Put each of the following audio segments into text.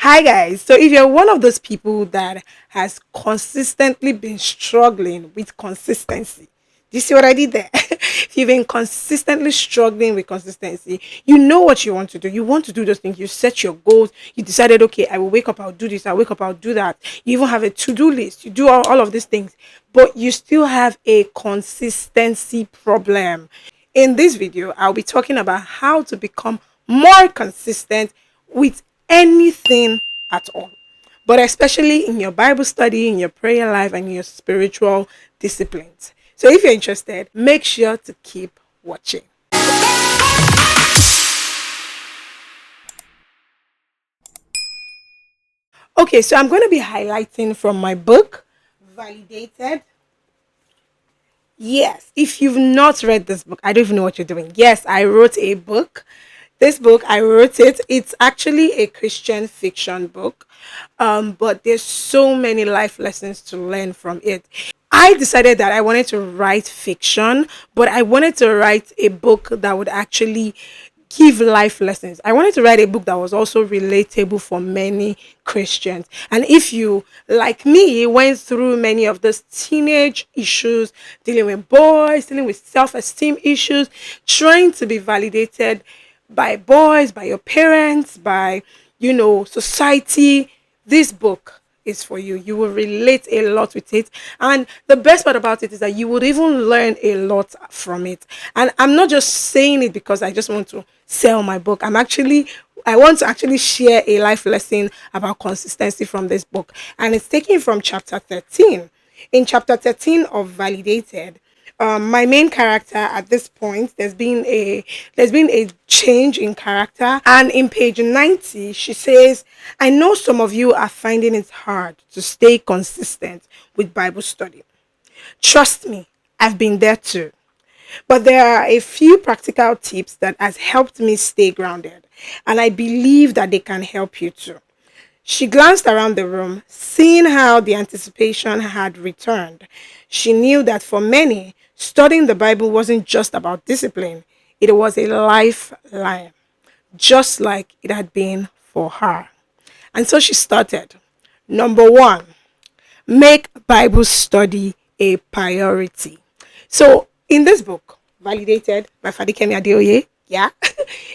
Hi guys. So if you're one of those people that has consistently been struggling with consistency, do you see what I did there? If you've been consistently struggling with consistency, you know what you want to do. You want to do those things. You set your goals. You decided, okay, I will wake up, I'll do this. I'll wake up, I'll do that. You even have a to-do list. You do all of these things, but you still have a consistency problem. In this video, I'll be talking about how to become more consistent with anything at all, but especially in your Bible study, in your prayer life, and in your spiritual disciplines. So, if you're interested, make sure to keep watching. Okay, so I'm going to be highlighting from my book, Validated. Yes, if you've not read this book, I don't even know what you're doing. Yes, I wrote a book. This book, I wrote it. It's actually a Christian fiction book, but there's so many life lessons to learn from it. I decided that I wanted to write fiction, but I wanted to write a book that would actually give life lessons. I wanted to write a book that was also relatable for many Christians. And if you, like me, went through many of those teenage issues, dealing with boys, dealing with self esteem issues, trying to be validated by boys, by your parents, by, society, this book is for you. You will relate a lot with it. And the best part about it is that you would even learn a lot from it. And I'm not just saying it because I just want to sell my book. I want to actually share a life lesson about consistency from this book. And it's taken from chapter 13. In chapter 13 of Validated, my main character at this point, there's been a change in character, and in page 90 she says, I know some of you are finding it hard to stay consistent with Bible study. Trust me, I've been there too, but there are a few practical tips that has helped me stay grounded, and I believe that they can help you too. She glanced around the room, seeing how the anticipation had returned. She knew that for many, studying the Bible wasn't just about discipline, it was a lifeline, just like it had been for her. And so she started. Number one, make Bible study a priority. So in this book, Validated by Fadikemi Adeoye, yeah,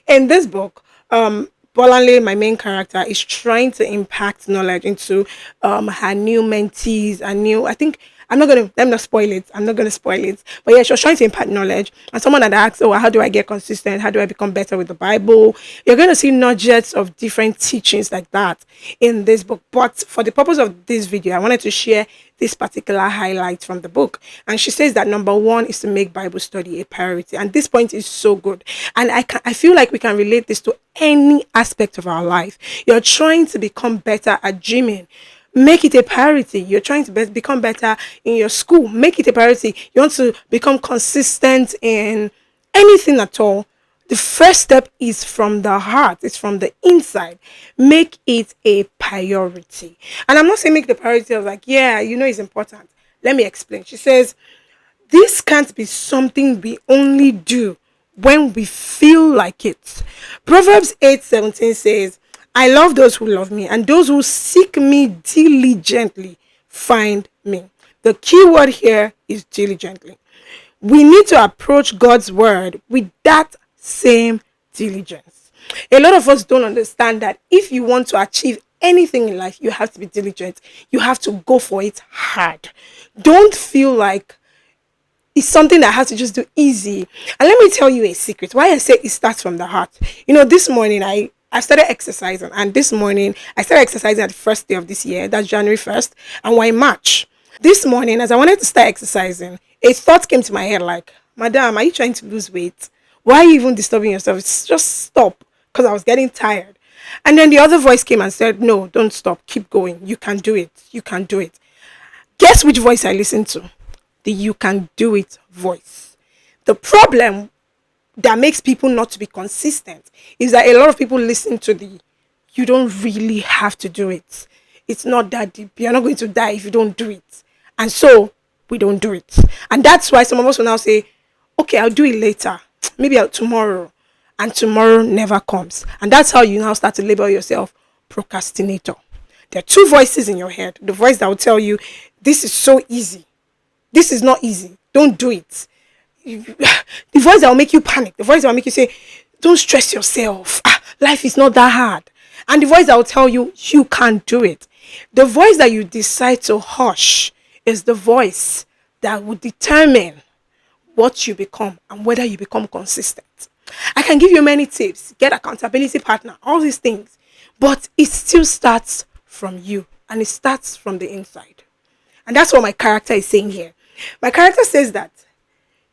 in this book, Bolanle, my main character, is trying to impact knowledge into her new mentees and new. I think let me not spoil it. I'm not gonna spoil it. But yeah, she was trying to impact knowledge. And someone had asked, oh, how do I get consistent? How do I become better with the Bible? You're gonna see nuggets of different teachings like that in this book. But for the purpose of this video, I wanted to share this particular highlight from the book. And she says that number one is to make Bible study a priority. And this point is so good. And I feel like we can relate this to any aspect of our life. You're trying to become better at gymming. Make it a priority. You're trying to become better in your school. Make it a priority. You want to become consistent in anything at all. The first step is from the heart. It's from the inside. Make it a priority. And I'm not saying make the priority of like, yeah, it's important. Let me explain. She says, this can't be something we only do when we feel like it. Proverbs 8:17 says, I love those who love me, and those who seek me diligently find me. The key word here is diligently. We need to approach God's word with that same diligence. A lot of us don't understand that if you want to achieve anything in life, you have to be diligent. You have to go for it hard. Don't feel like it's something that has to just do easy. And let me tell you a secret. Why I say it starts from the heart. This morning I started exercising, and this morning I started exercising at the first day of this year. That's January 1st, and we're in March. This morning, as I wanted to start exercising, a thought came to my head like, Madam, are you trying to lose weight? Why are you even disturbing yourself? Just stop, because I was getting tired. And then the other voice came and said, no, don't stop. Keep going. You can do it. You can do it. Guess which voice I listened to? The you can do it voice. The problem that makes people not to be consistent is that a lot of people listen to the you don't really have to do it. It's not that deep. You're not going to die if you don't do it. And so we don't do it. And that's why some of us will now say, okay, I'll do it later. Maybe tomorrow. And tomorrow never comes. And that's how you now start to label yourself procrastinator. There are two voices in your head. The voice that will tell you, this is so easy. This is not easy. Don't do it. The voice that will make you panic. The voice that will make you say, don't stress yourself. Life is not that hard. And the voice that will tell you, you can't do it. The voice that you decide to hush is the voice that will determine what you become and whether you become consistent. I can give you many tips, get accountability partner, all these things, but it still starts from you and it starts from the inside. And that's what my character is saying here. My character says that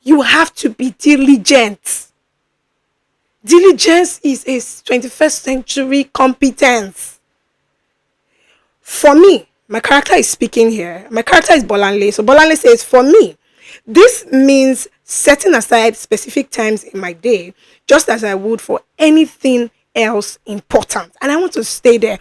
you have to be diligent. Diligence is a 21st century competence. For me, my character is speaking here. My character is Bolanle. So Bolanle says, for me, this means setting aside specific times in my day, just as I would for anything else important. And I want to stay there.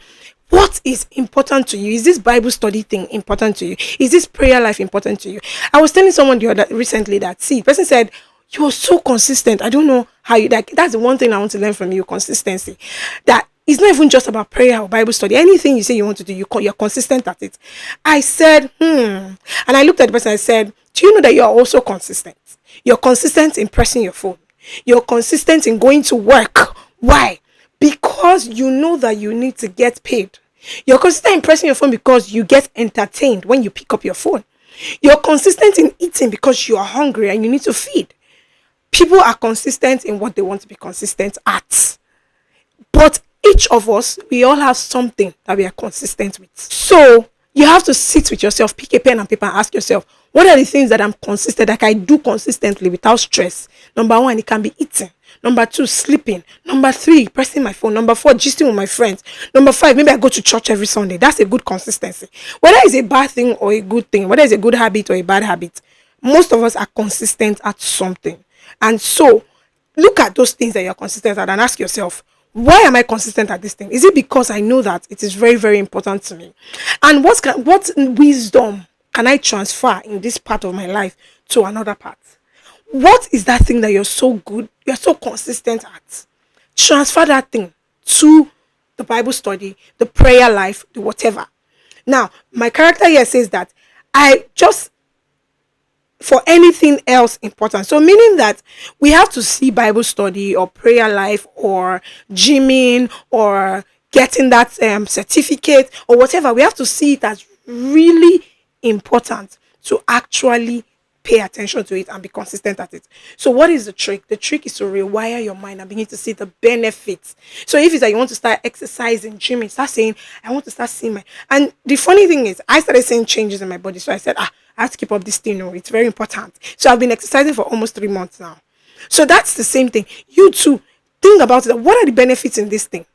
What is important to you? Is this Bible study thing important to you? Is this prayer life important to you? I was telling someone recently that, see, the person said, you are so consistent. I don't know how you, like, that's the one thing I want to learn from you, consistency. That it's not even just about prayer or Bible study. Anything you say you want to do, you're consistent at it. I said, And I looked at the person, I said, do you know that you're also consistent? You're consistent in pressing your phone. You're consistent in going to work. Why? Because you know that you need to get paid. You're consistent in pressing your phone because you get entertained when you pick up your phone. You're consistent in eating because you are hungry and you need to feed. People are consistent in what they want to be consistent at. But each of us, we all have something that we are consistent with. So you have to sit with yourself, pick a pen and paper and ask yourself, what are the things that I'm consistent, that I do consistently without stress? Number one, it can be eating. Number two, sleeping. Number three, pressing my phone. Number four, gisting with my friends. Number five, maybe I go to church every Sunday. That's a good consistency. Whether it's a bad thing or a good thing, whether it's a good habit or a bad habit, most of us are consistent at something. And so, look at those things that you're consistent at and ask yourself, why am I consistent at this thing? Is it because I know that it is very, very important to me? And what wisdom can I transfer in this part of my life to another part? What is that thing that you're so good, you're so consistent at? Transfer that thing to the Bible study, the prayer life, the whatever. Now, my character here says that I just, for anything else important. So meaning that we have to see Bible study or prayer life or gymming or getting that certificate or whatever. We have to see it as really important to actually pay attention to it and be consistent at it. So what is the trick? The trick is to rewire your mind and begin to see the benefits. So if it's that you want to start exercising, gymming, start saying, I want to start seeing my... And the funny thing is, I started seeing changes in my body. So I said, I have to keep up this thing. No, it's very important. So I've been exercising for almost 3 months now. So that's the same thing. You too, think about it. What are the benefits in this thing?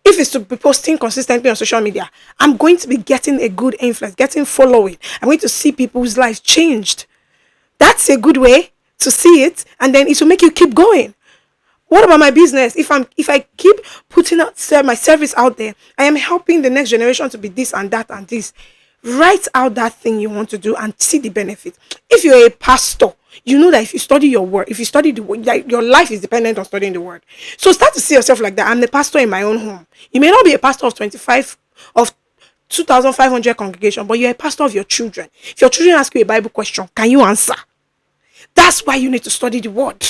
If it's to be posting consistently on social media, I'm going to be getting a good influence, getting following. I'm going to see people's lives changed. That's a good way to see it, and then it will make you keep going. What about my business? If I keep putting out my service out there, I am helping the next generation to be this and that and this. Write out that thing you want to do and see the benefit. If you're a pastor, you know that if you study your word, if you study the word, like your life is dependent on studying the word. So start to see yourself like that. I'm the pastor in my own home. You may not be a pastor of 2,500 congregation, but you're a pastor of your children. If your children ask you a Bible question, can you answer? That's why you need to study the word.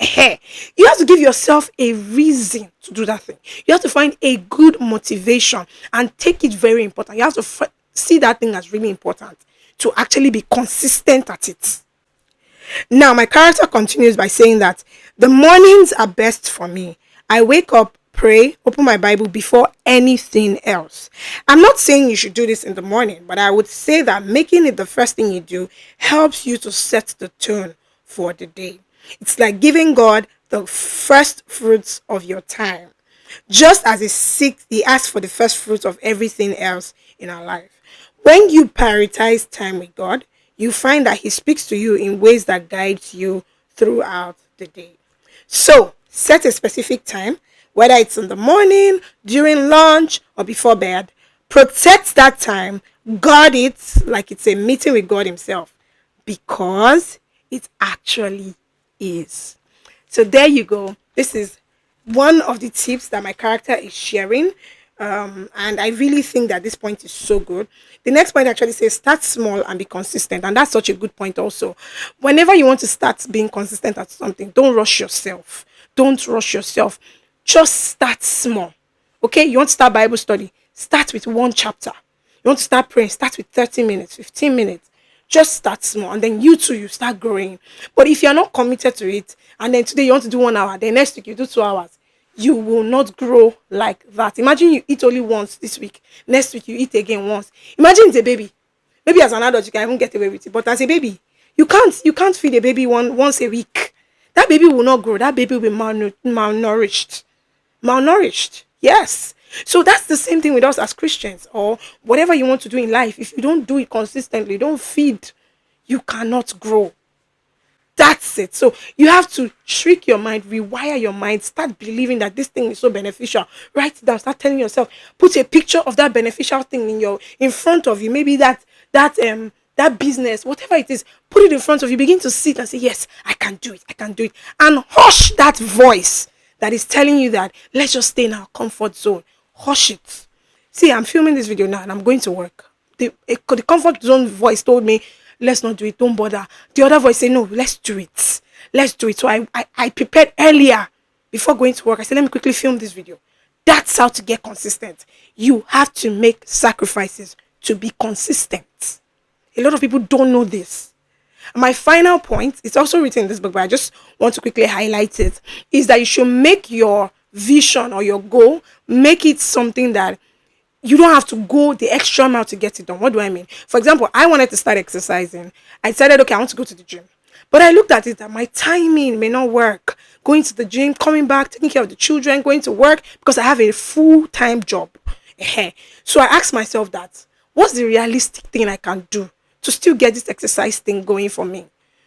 You have to give yourself a reason to do that thing. You have to find a good motivation and take it very important. You have to see that thing as really important to actually be consistent at it. Now, my character continues by saying that the mornings are best for me. I wake up, pray, open my Bible before anything else. I'm not saying you should do this in the morning, but I would say that making it the first thing you do helps you to set the tone for the day. It's like giving God the first fruits of your time. Just as he asks for the first fruits of everything else in our life. When you prioritize time with God, you find that he speaks to you in ways that guides you throughout the day. So, set a specific time, whether it's in the morning, during lunch, or before bed. Protect that time. Guard it like it's a meeting with God himself. Because it actually is. So there you go. This is one of the tips that my character is sharing. And I really think that this point is so good. The next point actually says start small and be consistent, and that's such a good point also. Whenever you want to start being consistent at something, don't rush yourself. Don't rush yourself. Just start small. Okay, you want to start Bible study, start with one chapter. You want to start praying, start with 30 minutes, 15 minutes. Just start small, and then you too, you start growing. But if you're not committed to it, and then today you want to do 1 hour, then next week you do 2 hours, you will not grow like that. Imagine you eat only once this week, next week you eat again once. Imagine it's a baby. Maybe as an adult you can even get away with it, but as a baby, you can't feed a baby once a week. That baby will not grow. That baby will be malnourished. Malnourished. Yes. So that's the same thing with us as Christians, or whatever you want to do in life. If you don't do it consistently, don't feed, you cannot grow. That's it. So you have to trick your mind, rewire your mind, start believing that this thing is so beneficial. Write it down, start telling yourself, put a picture of that beneficial thing in front of you. Maybe that business, whatever it is, put it in front of you. Begin to sit and say, yes, I can do it, I can do it. And hush that voice that is telling you that let's just stay in our comfort zone. Hush it. See, I'm filming this video now and I'm going to work. The comfort zone voice told me, let's not do it, don't bother. The other voice said, no, let's do it. Let's do it. So I prepared earlier before going to work. I said, let me quickly film this video. That's how to get consistent. You have to make sacrifices to be consistent. A lot of people don't know this. My final point, it's also written in this book, but I just want to quickly highlight it, is that you should make your vision or your goal, make it something that you don't have to go the extra mile to get it done. What do I mean? For example, I wanted to start exercising. I decided, okay, I want to go to the gym. But I looked at it that my timing may not work. Going to the gym, coming back, taking care of the children, going to work, because I have a full-time job. So I asked myself that, what's the realistic thing I can do to still get this exercise thing going for me?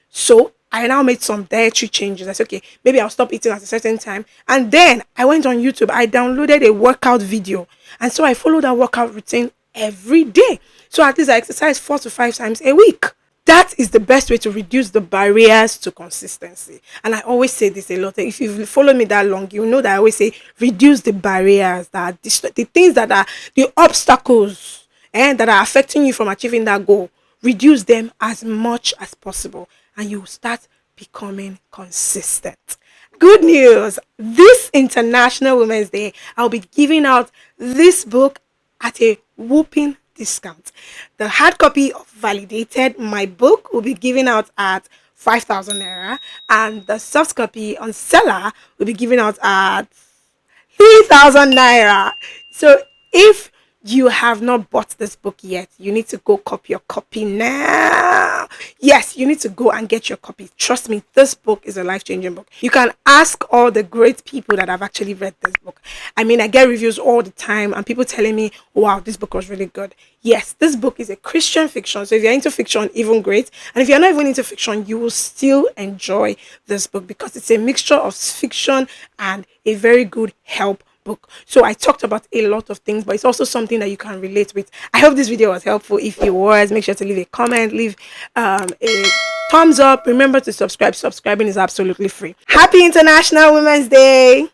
So I now made some dietary changes. I said, okay, maybe I'll stop eating at a certain time. And then I went on YouTube. I downloaded a workout video. And so I followed that workout routine every day. So at least I exercise 4 to 5 times a week. That is the best way to reduce the barriers to consistency. And I always say this a lot. If you follow me that long, you know that I always say reduce the barriers, that the things that are the obstacles and that are affecting you from achieving that goal. Reduce them as much as possible, and you will start becoming consistent. Good news! This International Women's Day, I'll be giving out this book at a whooping discount. The hard copy of Validated, my book, will be given out at 5,000 naira, and the soft copy on Seller will be given out at 3,000 naira. So if you have not bought this book yet, you need to go copy your copy now. Yes, you need to go and get your copy. Trust me, this book is a life-changing book. You can ask all the great people that have actually read this book. I mean, I get reviews all the time and people telling me, wow, this book was really good. Yes, this book is a Christian fiction. So if you're into fiction, even great. And if you're not even into fiction, you will still enjoy this book because it's a mixture of fiction and a very good help book. So I talked about a lot of things, but it's also something that you can relate with. I hope this video was helpful. If it was, make sure to leave a comment, leave a thumbs up. Remember to subscribe. Subscribing is absolutely free. Happy International Women's Day.